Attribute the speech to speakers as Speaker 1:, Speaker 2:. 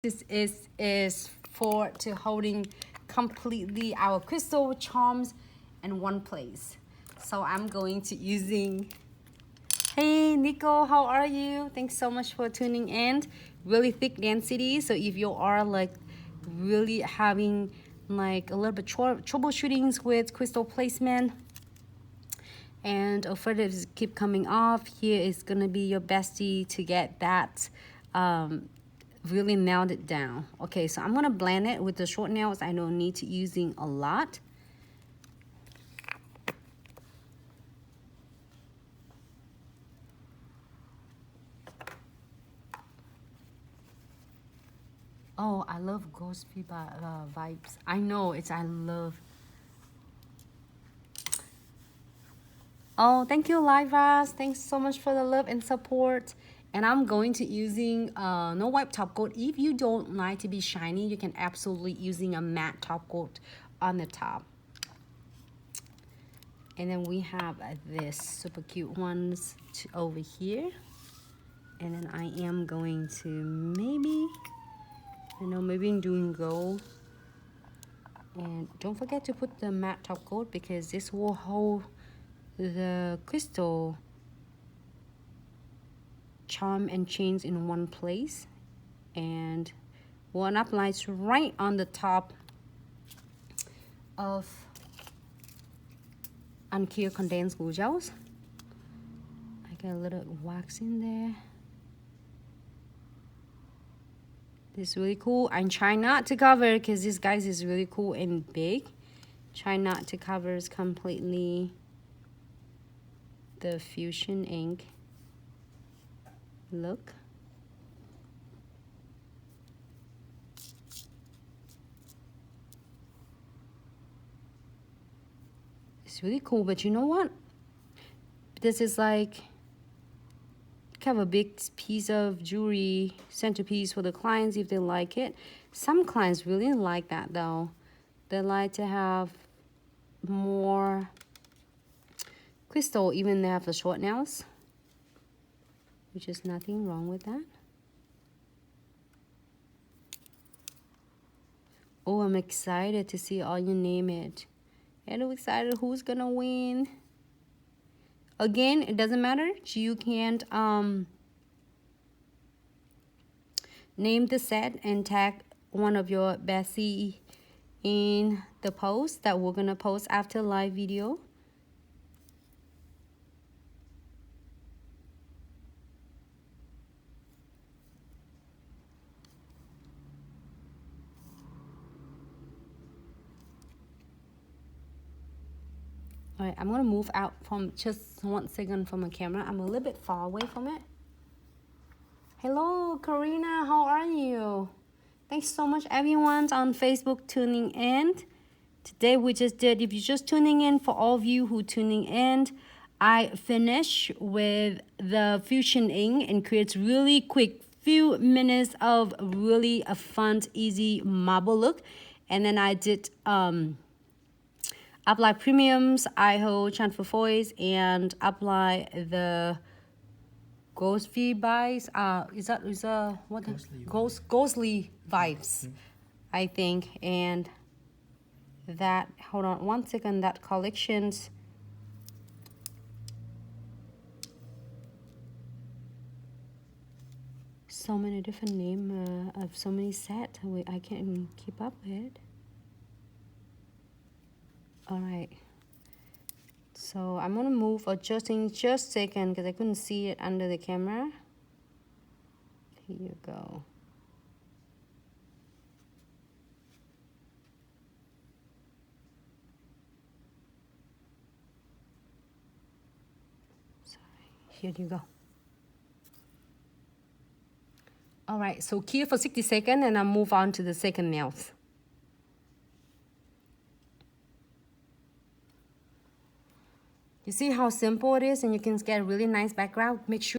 Speaker 1: This is for to holding completely our crystal charms in one place. So I'm going to using. Hey Nico, how are you? Thanks so much for tuning in. Really thick density. So if you are like really having like a little bit troubleshootings with crystal placement and offers keep coming off, here is gonna be your bestie to get that really nailed it down. Okay, so I'm gonna blend it with the short nails. I don't need to using a lot. Oh, I love ghost vibes. I know, I love. Oh, thank you, Livas. Thanks so much for the love and support. And I'm going to using no wipe top coat. If you don't like to be shiny, you can absolutely using a matte top coat on the top. And then we have this super cute ones over here. And then I am going to maybe doing gold. And don't forget to put the matte top coat because this will hold the crystal charm and chains in one place. And one applies right on the top of unclear condensed glue gels. I got a little wax in there. This is really cool. And try not to cover because this guys is really cool and big. Try not to cover completely the fusion ink look. It's really cool, but you know what? This is like kind of a big piece of jewelry centerpiece for the clients if they like it. Some clients really like that though. They like to have more crystal, even they have the short nails, which is nothing wrong with that. Oh, I'm excited to see all you name it. And I'm excited who's gonna win. Again, it doesn't matter. You can't name the set and tag one of your bestie in the post that we're gonna post after live video. All right, I'm gonna move out from just 1 second from the camera. I'm a little bit far away from it. Hello, Karina, how are you? Thanks so much, everyone on Facebook tuning in. Today we just did, if you're just tuning in, for all of you who tuning in, I finished with the fusion ink and creates really quick few minutes of really a fun, easy marble look. And then I did apply premiums, IHO, transfer foils, and apply the ghostly vibes. Is that what? Ghostly vibes, I think. And that, hold on 1 second, that collections. So many different names of so many sets I can't keep up with. All right, so I'm gonna move adjusting just a second because I couldn't see it under the camera. Here you go. Sorry, here you go. All right, so keep for 60 seconds and I'll move on to the second nails. You see how simple it is, and you can get a really nice background. Make sure